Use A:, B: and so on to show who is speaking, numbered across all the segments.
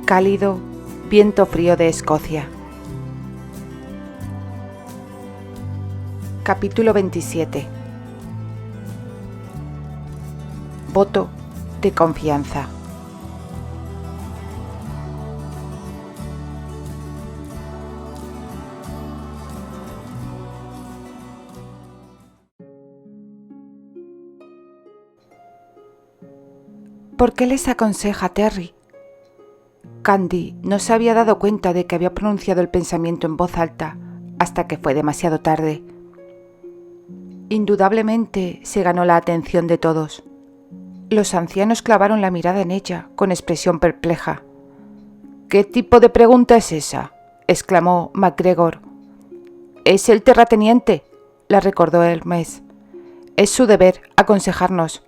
A: Cálido viento frío de Escocia. Capítulo 27. Voto de confianza. ¿Por qué les aconseja Terry? Candy no se había dado cuenta de que había pronunciado el pensamiento en voz alta hasta que fue demasiado tarde. Indudablemente se ganó la atención de todos. Los ancianos clavaron la mirada en ella con expresión perpleja. «¿Qué tipo de pregunta es esa?», exclamó MacGregor. «Es el terrateniente», la recordó Hermes. «Es su deber aconsejarnos».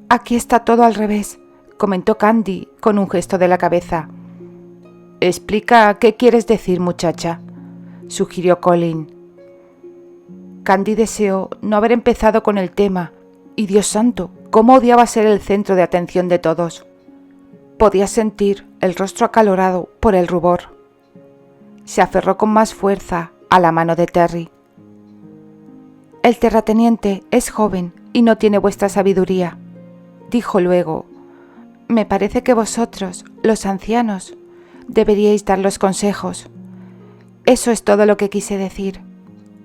A: «Aquí está todo al revés», comentó Candy con un gesto de la cabeza. «Explica qué quieres decir, muchacha», sugirió Colin. Candy deseó no haber empezado con el tema, y Dios santo, cómo odiaba ser el centro de atención de todos. Podía sentir el rostro acalorado por el rubor. Se aferró con más fuerza a la mano de Terry. «El terrateniente es joven y no tiene vuestra sabiduría», dijo luego. «Me parece que vosotros, los ancianos, deberíais dar los consejos. Eso es todo lo que quise decir».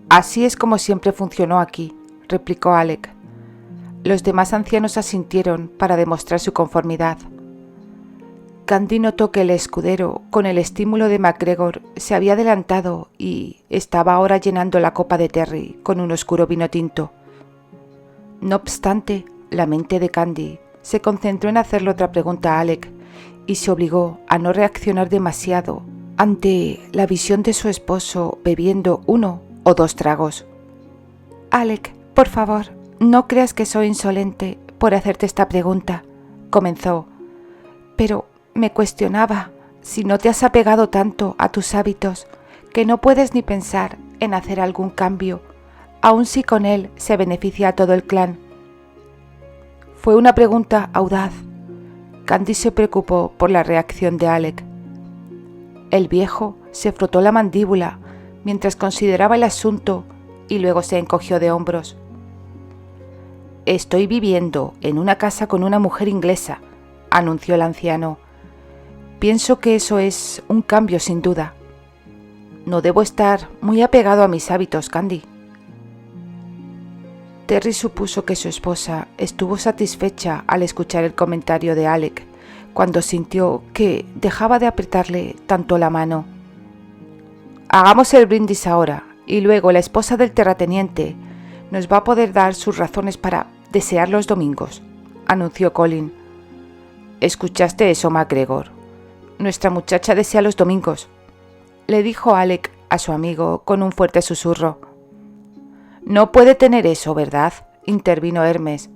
A: «Así es como siempre funcionó aquí», replicó Alec. Los demás ancianos asintieron para demostrar su conformidad. Candy notó que el escudero, con el estímulo de MacGregor, se había adelantado y estaba ahora llenando la copa de Terry con un oscuro vino tinto. No obstante, la mente de Candy se concentró en hacerle otra pregunta a Alec y se obligó a no reaccionar demasiado ante la visión de su esposo bebiendo 1 o 2 tragos. «Alec, por favor, no creas que soy insolente por hacerte esta pregunta», comenzó. «Pero me cuestionaba si no te has apegado tanto a tus hábitos que no puedes ni pensar en hacer algún cambio, aun si con él se beneficia a todo el clan». Fue una pregunta audaz. Candy se preocupó por la reacción de Alec. El viejo se frotó la mandíbula mientras consideraba el asunto y luego se encogió de hombros. «Estoy viviendo en una casa con una mujer inglesa», anunció el anciano. «Pienso que eso es un cambio sin duda. No debo estar muy apegado a mis hábitos, Candy». Terry supuso que su esposa estuvo satisfecha al escuchar el comentario de Alec, cuando sintió que dejaba de apretarle tanto la mano. «Hagamos el brindis ahora, y luego la esposa del terrateniente nos va a poder dar sus razones para desear los domingos», anunció Colin. «¿Escuchaste eso, MacGregor? Nuestra muchacha desea los domingos», le dijo Alec a su amigo con un fuerte susurro. «No puede tener eso, ¿verdad?», intervino Hermes.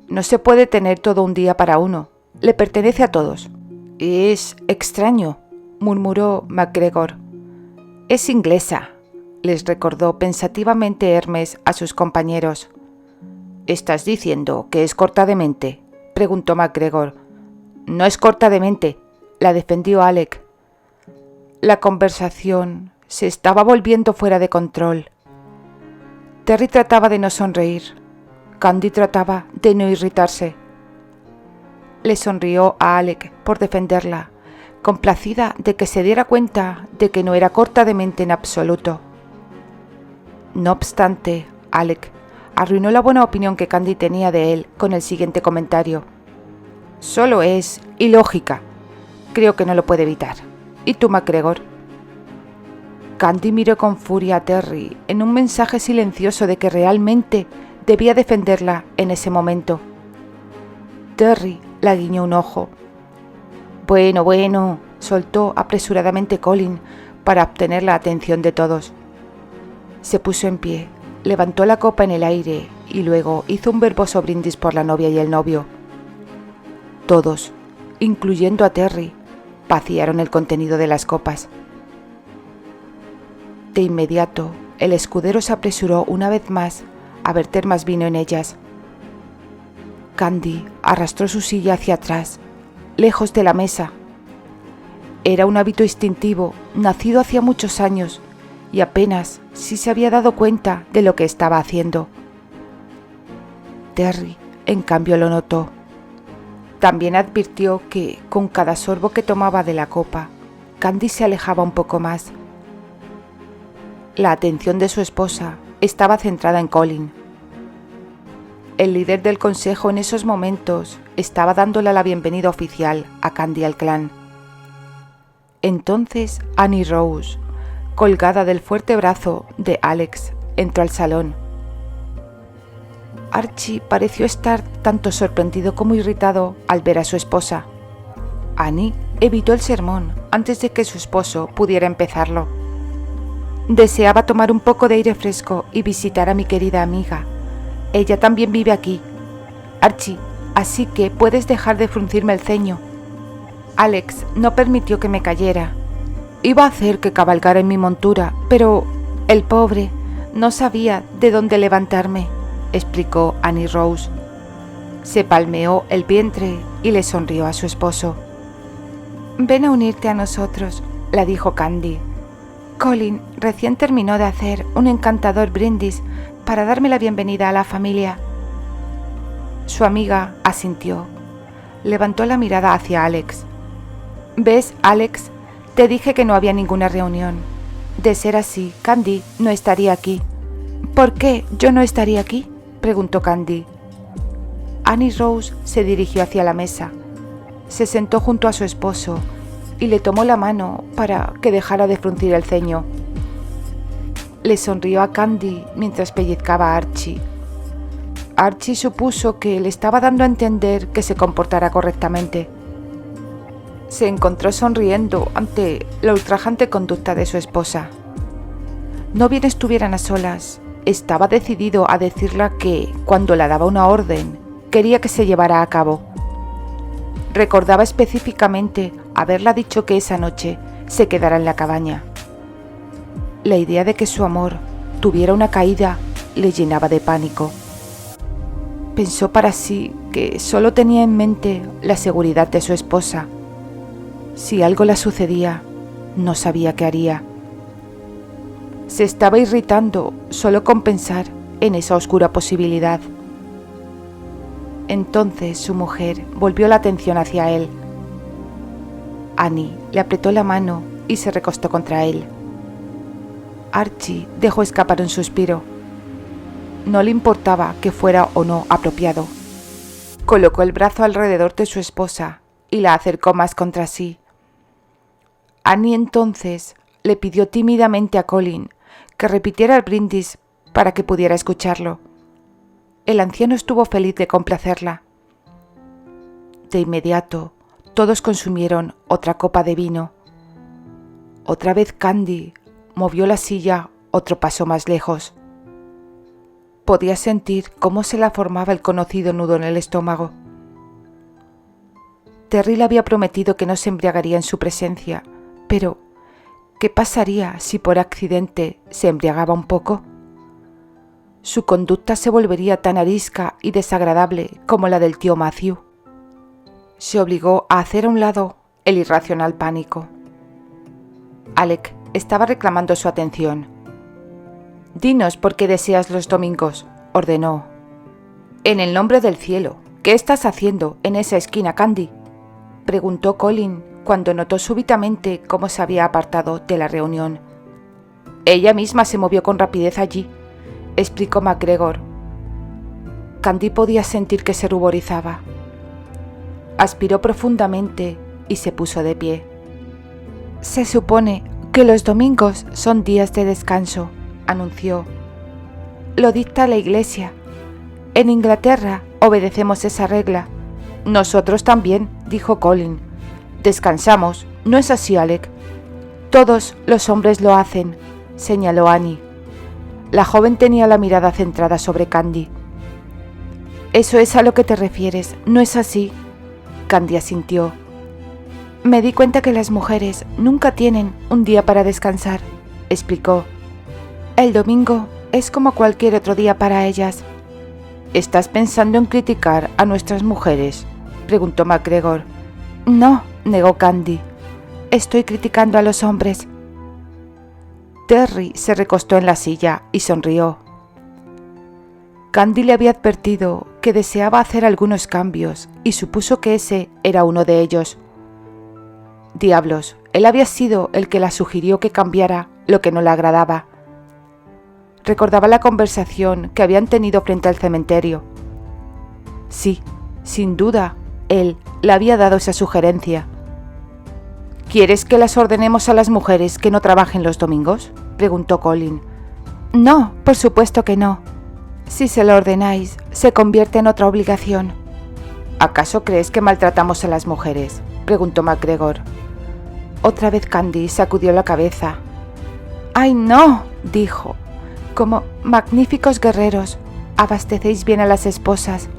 A: «No se puede tener todo un día para uno, le pertenece a todos». «Es extraño», murmuró MacGregor. «Es inglesa», les recordó pensativamente Hermes a sus compañeros. «¿Estás diciendo que es corta de mente?», preguntó MacGregor. «No es corta de mente», la defendió Alec. La conversación se estaba volviendo fuera de control. Terry trataba de no sonreír. Candy trataba de no irritarse. Le sonrió a Alec por defenderla, complacida de que se diera cuenta de que no era corta de mente en absoluto. No obstante, Alec arruinó la buena opinión que Candy tenía de él con el siguiente comentario. «Solo es ilógica. Creo que no lo puede evitar. ¿Y tú, MacGregor?» Candy miró con furia a Terry en un mensaje silencioso de que realmente debía defenderla en ese momento. Terry la guiñó un ojo. Bueno, soltó apresuradamente Colin para obtener la atención de todos. Se puso en pie, levantó la copa en el aire y luego hizo un verboso brindis por la novia y el novio. Todos, incluyendo a Terry, vaciaron el contenido de las copas. De inmediato, el escudero se apresuró una vez más a verter más vino en ellas. Candy arrastró su silla hacia atrás, lejos de la mesa. Era un hábito instintivo, nacido hacía muchos años, y apenas si se había dado cuenta de lo que estaba haciendo. Terry, en cambio, lo notó. También advirtió que, con cada sorbo que tomaba de la copa, Candy se alejaba un poco más. La atención de su esposa estaba centrada en Colin. El líder del consejo en esos momentos estaba dándole la bienvenida oficial a Candy al clan. Entonces Annie Rose, colgada del fuerte brazo de Alex, entró al salón. Archie pareció estar tanto sorprendido como irritado al ver a su esposa. Annie evitó el sermón antes de que su esposo pudiera empezarlo. Deseaba tomar un poco de aire fresco y visitar a mi querida amiga. Ella también vive aquí, Archie, así que puedes dejar de fruncirme el ceño. Alex no permitió que me cayera. Iba a hacer que cabalgara en mi montura, pero el pobre no sabía de dónde levantarme, explicó Annie Rose. Se palmeó el vientre y le sonrió a su esposo. Ven a unirte a nosotros, le dijo Candy. Colin recién terminó de hacer un encantador brindis para darme la bienvenida a la familia. Su amiga asintió. Levantó la mirada hacia Alex. ¿Ves, Alex? Te dije que no había ninguna reunión. De ser así, Candy no estaría aquí. ¿Por qué yo no estaría aquí?, preguntó Candy. Annie Rose se dirigió hacia la mesa. Se sentó junto a su esposo y le tomó la mano para que dejara de fruncir el ceño. Le sonrió a Candy mientras pellizcaba a Archie. Archie supuso que le estaba dando a entender que se comportara correctamente. Se encontró sonriendo ante la ultrajante conducta de su esposa. No bien estuvieran a solas, estaba decidido a decirle que, cuando le daba una orden, quería que se llevara a cabo. Recordaba específicamente haberla dicho que esa noche se quedara en la cabaña. La idea de que su amor tuviera una caída le llenaba de pánico. Pensó para sí que solo tenía en mente la seguridad de su esposa. Si algo le sucedía, no sabía qué haría. Se estaba irritando solo con pensar en esa oscura posibilidad. Entonces su mujer volvió la atención hacia él. Annie le apretó la mano y se recostó contra él. Archie dejó escapar un suspiro. No le importaba que fuera o no apropiado. Colocó el brazo alrededor de su esposa y la acercó más contra sí. Annie entonces le pidió tímidamente a Colin que repitiera el brindis para que pudiera escucharlo. El anciano estuvo feliz de complacerla. De inmediato, todos consumieron otra copa de vino. Otra vez Candy movió la silla otro paso más lejos. Podía sentir cómo se la formaba el conocido nudo en el estómago. Terry le había prometido que no se embriagaría en su presencia, pero ¿qué pasaría si por accidente se embriagaba un poco? Su conducta se volvería tan arisca y desagradable como la del tío Matthew. Se obligó a hacer a un lado el irracional pánico. Alec estaba reclamando su atención. «Dinos por qué deseas los domingos», ordenó. «En el nombre del cielo, ¿qué estás haciendo en esa esquina, Candy?», preguntó Colin cuando notó súbitamente cómo se había apartado de la reunión. «Ella misma se movió con rapidez allí», explicó MacGregor. Candy podía sentir que se ruborizaba. Aspiró profundamente y se puso de pie. «Se supone que los domingos son días de descanso», anunció. «Lo dicta la Iglesia. En Inglaterra obedecemos esa regla». «Nosotros también», dijo Colin. «Descansamos, ¿no es así, Alec?» «Todos los hombres lo hacen», señaló Annie. La joven tenía la mirada centrada sobre Candy. «Eso es a lo que te refieres, ¿no es así?», Candy asintió. «Me di cuenta que las mujeres nunca tienen un día para descansar», explicó. «El domingo es como cualquier otro día para ellas». «¿Estás pensando en criticar a nuestras mujeres?», preguntó MacGregor. «No», negó Candy. estoy criticando a los hombres. Terry se recostó en la silla y sonrió. Candy le había advertido que deseaba hacer algunos cambios y supuso que ese era uno de ellos. Diablos, él había sido el que la sugirió que cambiara lo que no le agradaba. Recordaba la conversación que habían tenido frente al cementerio. Sí, sin duda, él le había dado esa sugerencia. ¿Quieres que las ordenemos a las mujeres que no trabajen los domingos?, preguntó Colin. No, por supuesto que no. Si se lo ordenáis, se convierte en otra obligación. ¿Acaso crees que maltratamos a las mujeres?, preguntó MacGregor. Otra vez Candy sacudió la cabeza. ¡Ay, no!, dijo. Como magníficos guerreros, abastecéis bien a las esposas,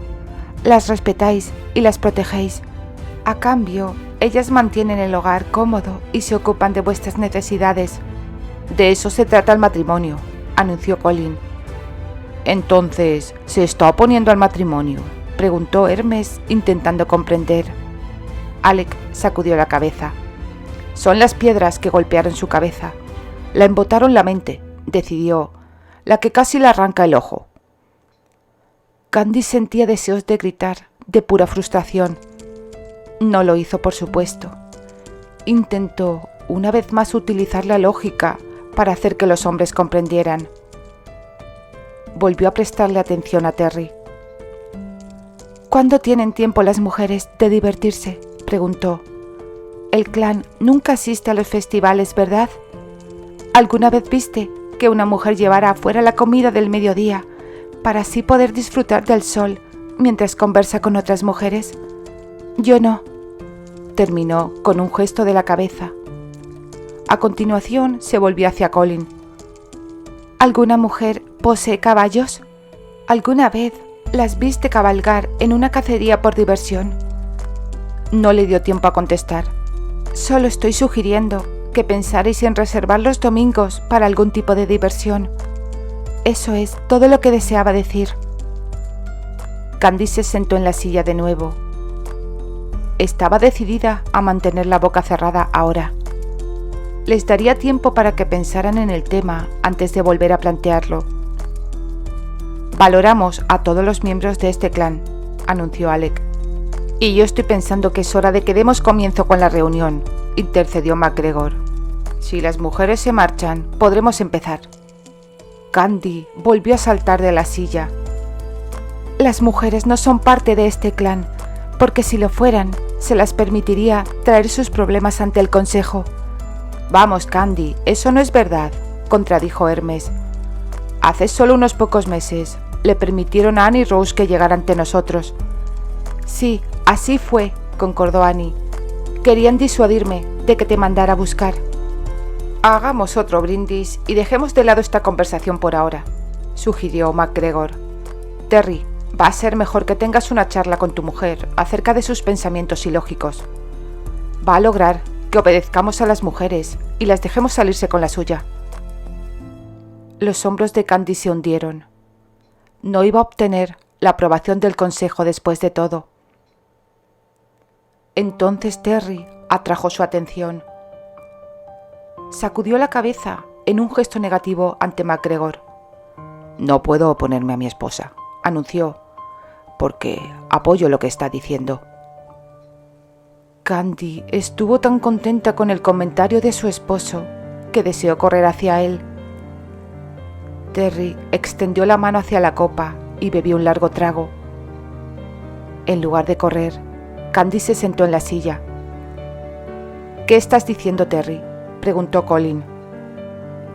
A: las respetáis y las protegéis. A cambio, ellas mantienen el hogar cómodo y se ocupan de vuestras necesidades. De eso se trata el matrimonio, anunció Colin. Entonces, ¿se está oponiendo al matrimonio?, preguntó Hermes, intentando comprender. Alec sacudió la cabeza. Son las piedras que golpearon su cabeza. La embotaron la mente, decidió, la que casi le arranca el ojo. Candy sentía deseos de gritar, de pura frustración. No lo hizo, por supuesto. Intentó, una vez más, utilizar la lógica para hacer que los hombres comprendieran. Volvió a prestarle atención a Terry. ¿Cuándo tienen tiempo las mujeres de divertirse?, preguntó. El clan nunca asiste a los festivales, ¿verdad? ¿Alguna vez viste que una mujer llevara afuera la comida del mediodía para así poder disfrutar del sol mientras conversa con otras mujeres? Yo no, terminó con un gesto de la cabeza. A continuación se volvió hacia Colin. ¿Alguna mujer posee caballos? ¿Alguna vez las viste cabalgar en una cacería por diversión? No le dio tiempo a contestar. Solo estoy sugiriendo que pensaréis en reservar los domingos para algún tipo de diversión. Eso es todo lo que deseaba decir. Candy se sentó en la silla de nuevo. Estaba decidida a mantener la boca cerrada ahora. Les daría tiempo para que pensaran en el tema antes de volver a plantearlo. Valoramos a todos los miembros de este clan, anunció Alec. Y yo estoy pensando que es hora de que demos comienzo con la reunión, intercedió MacGregor. Si las mujeres se marchan, podremos empezar. Candy volvió a saltar de la silla. Las mujeres no son parte de este clan, porque si lo fueran, se las permitiría traer sus problemas ante el consejo. Vamos, Candy, eso no es verdad, contradijo Hermes. Hace solo unos pocos meses le permitieron a Annie Rose que llegara ante nosotros. Sí, así fue, concordó Annie. Querían disuadirme de que te mandara a buscar. Hagamos otro brindis y dejemos de lado esta conversación por ahora, sugirió MacGregor. Terry, va a ser mejor que tengas una charla con tu mujer acerca de sus pensamientos ilógicos. Va a lograr que obedezcamos a las mujeres y las dejemos salirse con la suya. Los hombros de Candy se hundieron. No iba a obtener la aprobación del consejo después de todo. Entonces Terry atrajo su atención. Sacudió la cabeza en un gesto negativo ante MacGregor. No puedo oponerme a mi esposa, anunció, porque apoyo lo que está diciendo. Candy estuvo tan contenta con el comentario de su esposo que deseó correr hacia él. Terry extendió la mano hacia la copa y bebió un largo trago. En lugar de correr, Candy se sentó en la silla. ¿Qué estás diciendo, Terry?, preguntó Colin.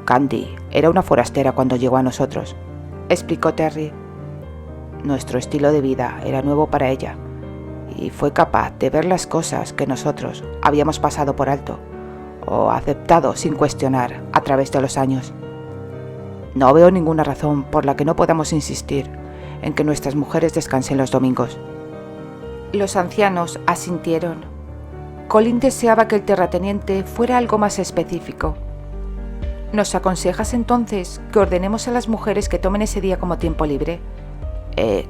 A: Candy era una forastera cuando llegó a nosotros, explicó Terry. Nuestro estilo de vida era nuevo para ella y fue capaz de ver las cosas que nosotros habíamos pasado por alto o aceptado sin cuestionar a través de los años. No veo ninguna razón por la que no podamos insistir en que nuestras mujeres descansen los domingos. Los ancianos asintieron. Colin deseaba que el terrateniente fuera algo más específico. ¿Nos aconsejas entonces que ordenemos a las mujeres que tomen ese día como tiempo libre?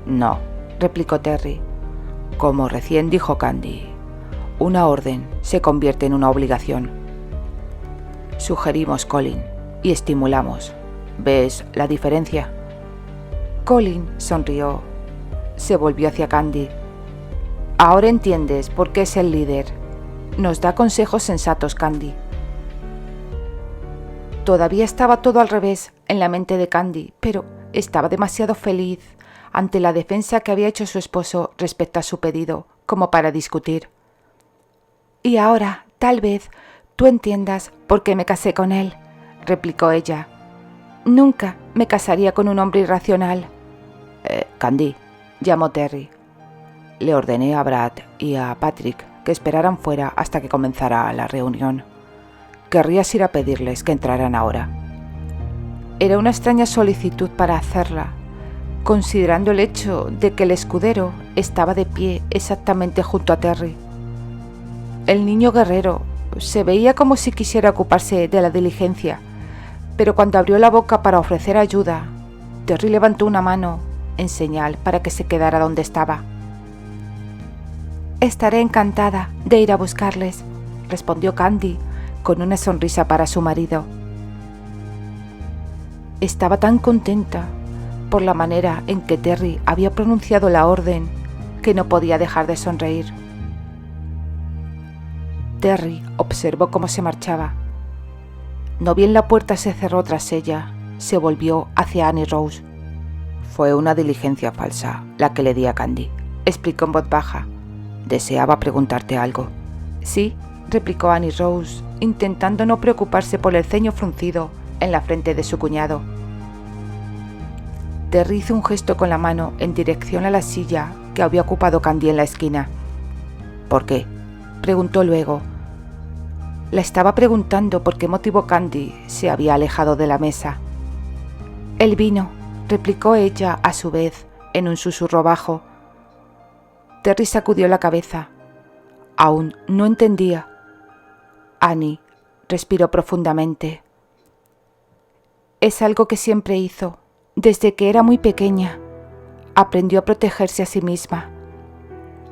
A: No, replicó Terry. Como recién dijo Candy, una orden se convierte en una obligación. Sugerimos, Colin, y estimulamos. ¿Ves la diferencia? Colin sonrió. Se volvió hacia Candy. Ahora entiendes por qué es el líder. Nos da consejos sensatos, Candy. Todavía estaba todo al revés en la mente de Candy, pero estaba demasiado feliz ante la defensa que había hecho su esposo respecto a su pedido como para discutir. Y ahora, tal vez, tú entiendas por qué me casé con él, replicó ella. Nunca me casaría con un hombre irracional. Candy, llamó Terry. Le ordené a Brad y a Patrick que esperaran fuera hasta que comenzara la reunión. ¿Querrías ir a pedirles que entraran ahora? Era una extraña solicitud para hacerla, considerando el hecho de que el escudero estaba de pie exactamente junto a Terry. El niño guerrero se veía como si quisiera ocuparse de la diligencia, pero cuando abrió la boca para ofrecer ayuda, Terry levantó una mano en señal para que se quedara donde estaba. Estaré encantada de ir a buscarles, respondió Candy con una sonrisa para su marido. Estaba tan contenta por la manera en que Terry había pronunciado la orden que no podía dejar de sonreír. Terry observó cómo se marchaba. No bien la puerta se cerró tras ella, se volvió hacia Annie Rose. Fue una diligencia falsa la que le di a Candy, explicó en voz baja. Deseaba preguntarte algo. Sí, replicó Annie Rose, intentando no preocuparse por el ceño fruncido en la frente de su cuñado. Terry hizo un gesto con la mano en dirección a la silla que había ocupado Candy en la esquina. ¿Por qué?, preguntó luego. La estaba preguntando por qué motivo Candy se había alejado de la mesa. El vino, replicó ella a su vez en un susurro bajo. Terry sacudió la cabeza. Aún no entendía. Annie respiró profundamente. Es algo que siempre hizo, desde que era muy pequeña. Aprendió a protegerse a sí misma.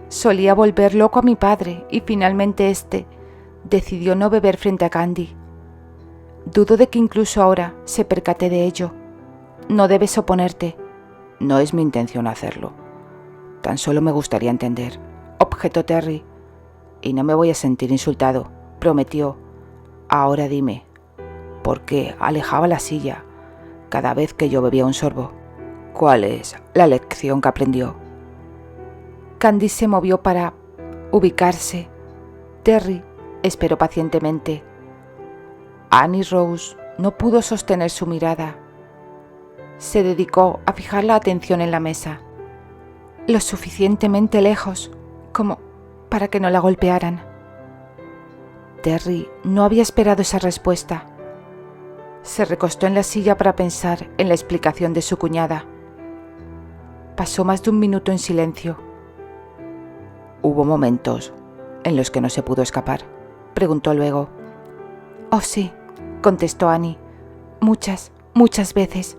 A: Solía volver loco a mi padre y finalmente éste decidió no beber frente a Candy. Dudo de que incluso ahora se percate de ello. No debes oponerte. No es mi intención hacerlo. Tan solo me gustaría entender, objetó Terry. Y no me voy a sentir insultado, prometió. Ahora dime, ¿por qué alejaba la silla cada vez que yo bebía un sorbo? ¿Cuál es la lección que aprendió? Candy se movió para ubicarse. Terry esperó pacientemente. Annie Rose no pudo sostener su mirada. Se dedicó a fijar la atención en la mesa, lo suficientemente lejos como para que no la golpearan. Terry no había esperado esa respuesta. Se recostó en la silla para pensar en la explicación de su cuñada. Pasó más de un minuto en silencio. ¿Hubo momentos en los que no se pudo escapar?, preguntó luego. Oh sí, contestó Annie. Muchas veces.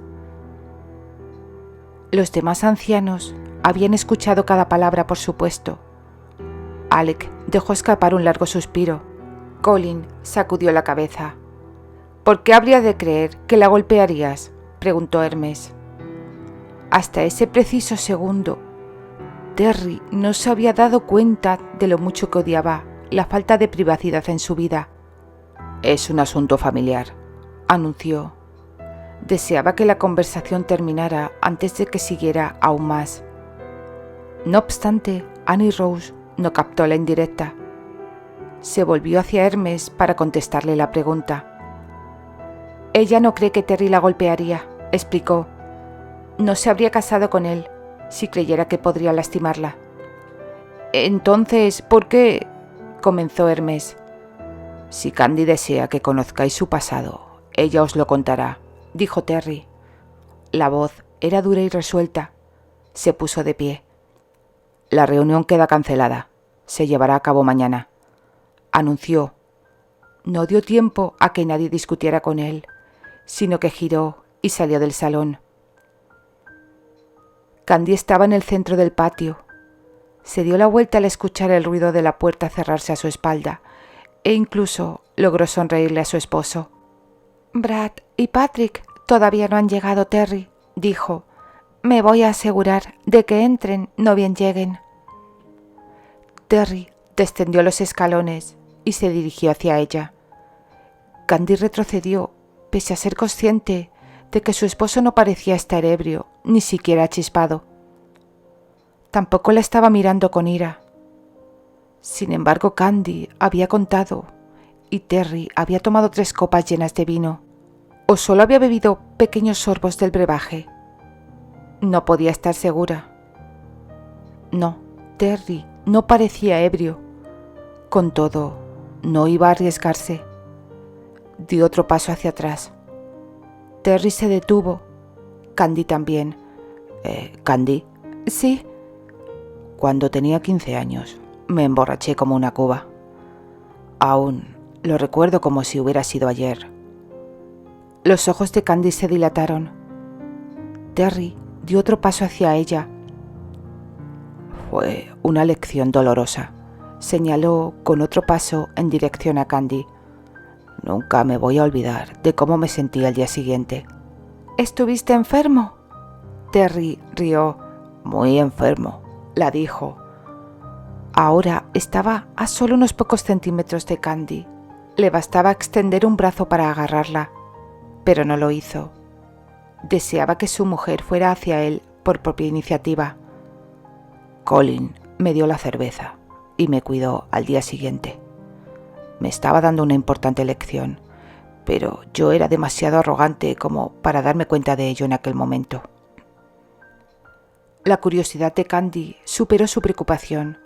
A: Los demás ancianos habían escuchado cada palabra, por supuesto. Alec dejó escapar un largo suspiro. Colin sacudió la cabeza. ¿Por qué habría de creer que la golpearías?, preguntó Hermes. Hasta ese preciso segundo, Terry no se había dado cuenta de lo mucho que odiaba la falta de privacidad en su vida. Es un asunto familiar, anunció. Deseaba que la conversación terminara antes de que siguiera aún más. No obstante, Annie Rose no captó la indirecta. Se volvió hacia Hermes para contestarle la pregunta. Ella no cree que Terry la golpearía, explicó. No se habría casado con él si creyera que podría lastimarla. Entonces, ¿por qué?, comenzó Hermes. Si Candy desea que conozcáis su pasado, ella os lo contará, dijo Terry. La voz era dura y resuelta. Se puso de pie. La reunión queda cancelada. Se llevará a cabo mañana, anunció. No dio tiempo a que nadie discutiera con él, sino que giró y salió del salón. Candy estaba en el centro del patio. Se dio la vuelta al escuchar el ruido de la puerta cerrarse a su espalda e incluso logró sonreírle a su esposo. Brad y Patrick todavía no han llegado, Terry, dijo. Me voy a asegurar de que entren, no bien lleguen. Terry descendió los escalones y se dirigió hacia ella. Candy retrocedió, pese a ser consciente de que su esposo no parecía estar ebrio, ni siquiera chispado. Tampoco la estaba mirando con ira. Sin embargo, Candy había contado y Terry había tomado 3 copas llenas de vino, o solo había bebido pequeños sorbos del brebaje. No podía estar segura. No, Terry no parecía ebrio. Con todo, no iba a arriesgarse. Dio otro paso hacia atrás. Terry se detuvo. Candy también. ¿Candy? Sí. Cuando tenía 15 años, me emborraché como una cuba. Aún lo recuerdo como si hubiera sido ayer. Los ojos de Candy se dilataron. Terry dio otro paso hacia ella. Fue una lección dolorosa, señaló con otro paso en dirección a Candy. Nunca me voy a olvidar de cómo me sentí al día siguiente. ¿Estuviste enfermo? Terry rió. Muy enfermo, la dijo. Ahora estaba a solo unos pocos centímetros de Candy. Le bastaba extender un brazo para agarrarla, pero no lo hizo. Deseaba que su mujer fuera hacia él por propia iniciativa. Colin me dio la cerveza y me cuidó al día siguiente. Me estaba dando una importante lección, pero yo era demasiado arrogante como para darme cuenta de ello en aquel momento. La curiosidad de Candy superó su preocupación.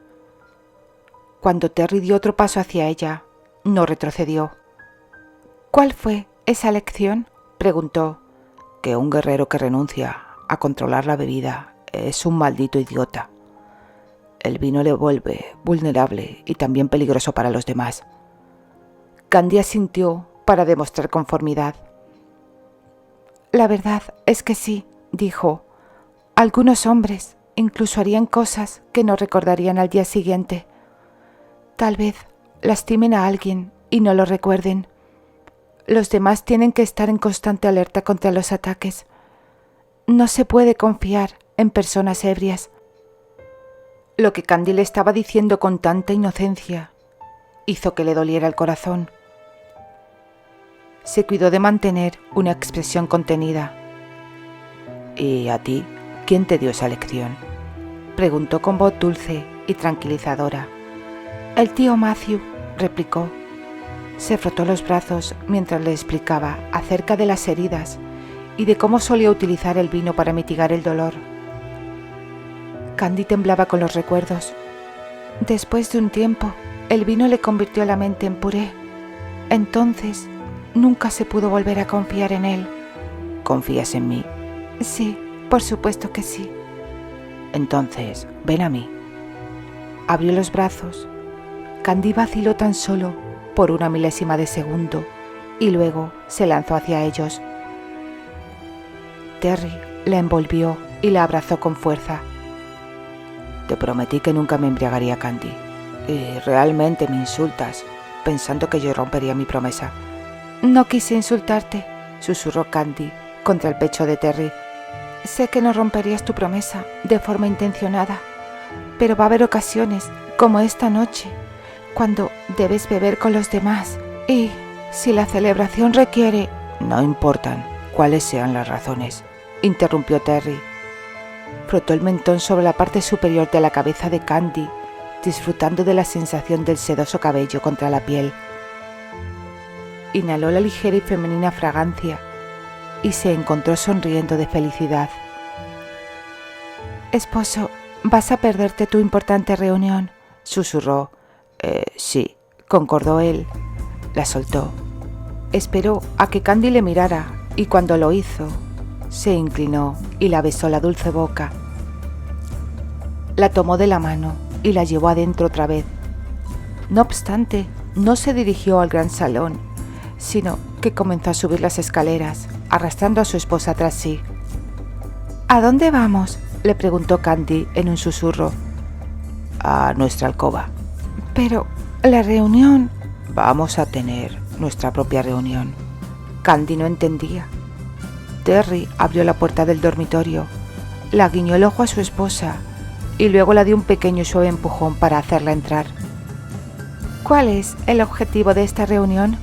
A: Cuando Terry dio otro paso hacia ella, no retrocedió. ¿Cuál fue esa lección?, preguntó. Que un guerrero que renuncia a controlar la bebida es un maldito idiota. El vino le vuelve vulnerable y también peligroso para los demás. Candy asintió para demostrar conformidad. La verdad es que sí, dijo. Algunos hombres incluso harían cosas que no recordarían al día siguiente. Tal vez lastimen a alguien y no lo recuerden. Los demás tienen que estar en constante alerta contra los ataques. No se puede confiar en personas ebrias. Lo que Candy le estaba diciendo con tanta inocencia hizo que le doliera el corazón. Se cuidó de mantener una expresión contenida. ¿Y a ti, quién te dio esa lección?, preguntó con voz dulce y tranquilizadora. El tío Matthew, replicó. Se frotó los brazos mientras le explicaba acerca de las heridas y de cómo solía utilizar el vino para mitigar el dolor. Candy temblaba con los recuerdos. Después de un tiempo, el vino le convirtió la mente en puré. Entonces, nunca se pudo volver a confiar en él. ¿Confías en mí? Sí, por supuesto que sí. Entonces, ven a mí. Abrió los brazos. Candy vaciló tan solo por una milésima de segundo y luego se lanzó hacia ellos. Terry la envolvió y la abrazó con fuerza. Te prometí que nunca me embriagaría, Candy, y realmente me insultas pensando que yo rompería mi promesa. No quise insultarte, susurró Candy contra el pecho de Terry. Sé que no romperías tu promesa de forma intencionada, pero va a haber ocasiones, como esta noche, cuando debes beber con los demás y, si la celebración requiere... No importan cuáles sean las razones, interrumpió Terry. Frotó el mentón sobre la parte superior de la cabeza de Candy, disfrutando de la sensación del sedoso cabello contra la piel. Inhaló la ligera y femenina fragancia y se encontró sonriendo de felicidad. Esposo, vas a perderte tu importante reunión, susurró. Sí, concordó él. La soltó. Esperó a que Candy le mirara y cuando lo hizo, se inclinó y la besó la dulce boca. La tomó de la mano y la llevó adentro otra vez. No obstante, no se dirigió al gran salón, sino que comenzó a subir las escaleras, arrastrando a su esposa tras sí. ¿A dónde vamos?, le preguntó Candy en un susurro. A nuestra alcoba. Pero la reunión... Vamos a tener nuestra propia reunión. Candy no entendía. Terry abrió la puerta del dormitorio, la guiñó el ojo a su esposa y luego la dio un pequeño y suave empujón para hacerla entrar. ¿Cuál es el objetivo de esta reunión?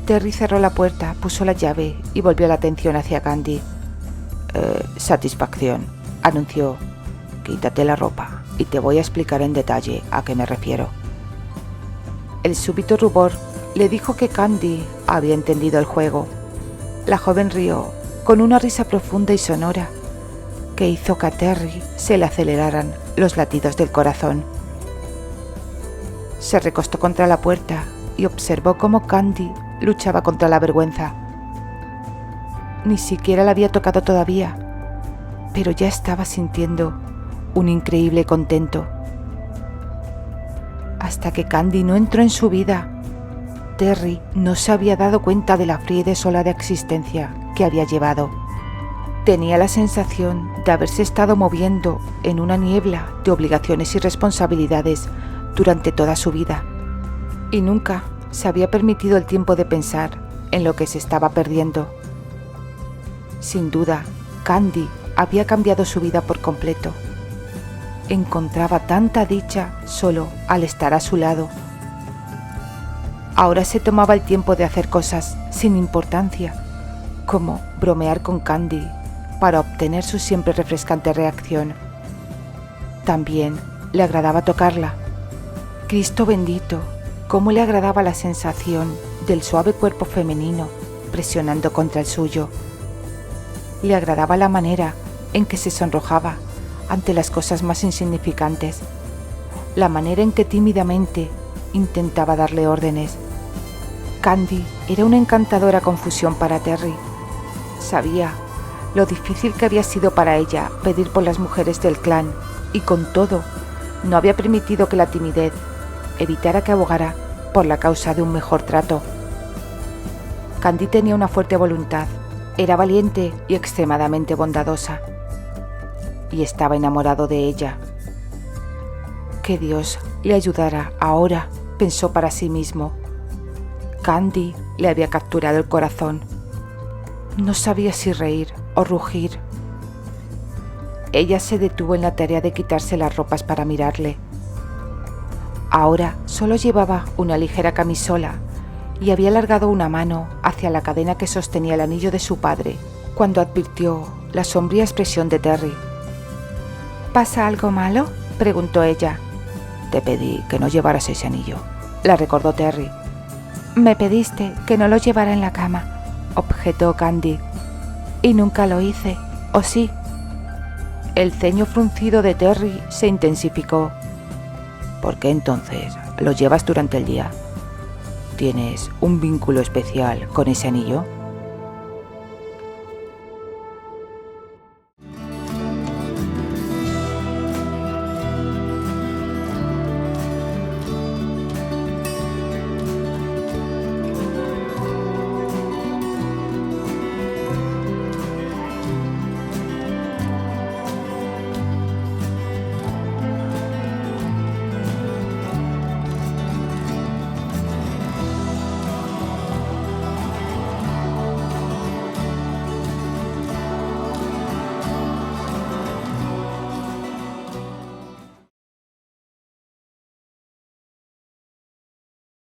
A: Terry cerró la puerta, puso la llave y volvió la atención hacia Candy. Satisfacción, anunció. Quítate la ropa y te voy a explicar en detalle a qué me refiero. El súbito rubor le dijo que Candy había entendido el juego. La joven rió con una risa profunda y sonora que hizo que a Terry se le aceleraran los latidos del corazón. Se recostó contra la puerta y observó cómo Candy luchaba contra la vergüenza. Ni siquiera la había tocado todavía, pero ya estaba sintiendo un increíble contento. Hasta que Candy no entró en su vida, Terry no se había dado cuenta de la fría y desolada existencia que había llevado. Tenía la sensación de haberse estado moviendo en una niebla de obligaciones y responsabilidades durante toda su vida, y nunca se había permitido el tiempo de pensar en lo que se estaba perdiendo. Sin duda, Candy había cambiado su vida por completo. Encontraba tanta dicha solo al estar a su lado. Ahora se tomaba el tiempo de hacer cosas sin importancia, como bromear con Candy para obtener su siempre refrescante reacción. También le agradaba tocarla. Cristo bendito, cómo le agradaba la sensación del suave cuerpo femenino presionando contra el suyo. Le agradaba la manera en que se sonrojaba ante las cosas más insignificantes, la manera en que tímidamente intentaba darle órdenes. Candy era una encantadora confusión para Terry. Sabía lo difícil que había sido para ella pedir por las mujeres del clan y con todo no había permitido que la timidez evitara que abogara por la causa de un mejor trato. Candy tenía una fuerte voluntad, era valiente y extremadamente bondadosa, y estaba enamorado de ella. Que Dios le ayudara ahora, pensó para sí mismo. Candy le había capturado el corazón. No sabía si reír o rugir. Ella se detuvo en la tarea de quitarse las ropas para mirarle. Ahora solo llevaba una ligera camisola y había alargado una mano hacia la cadena que sostenía el anillo de su padre cuando advirtió la sombría expresión de Terry. ¿Pasa algo malo?, preguntó ella. Te pedí que no llevaras ese anillo, la recordó Terry. Me pediste que no lo llevara en la cama, objetó Candy. Y nunca lo hice, ¿o sí? El ceño fruncido de Terry se intensificó. ¿Por qué entonces lo llevas durante el día? ¿Tienes un vínculo especial con ese anillo?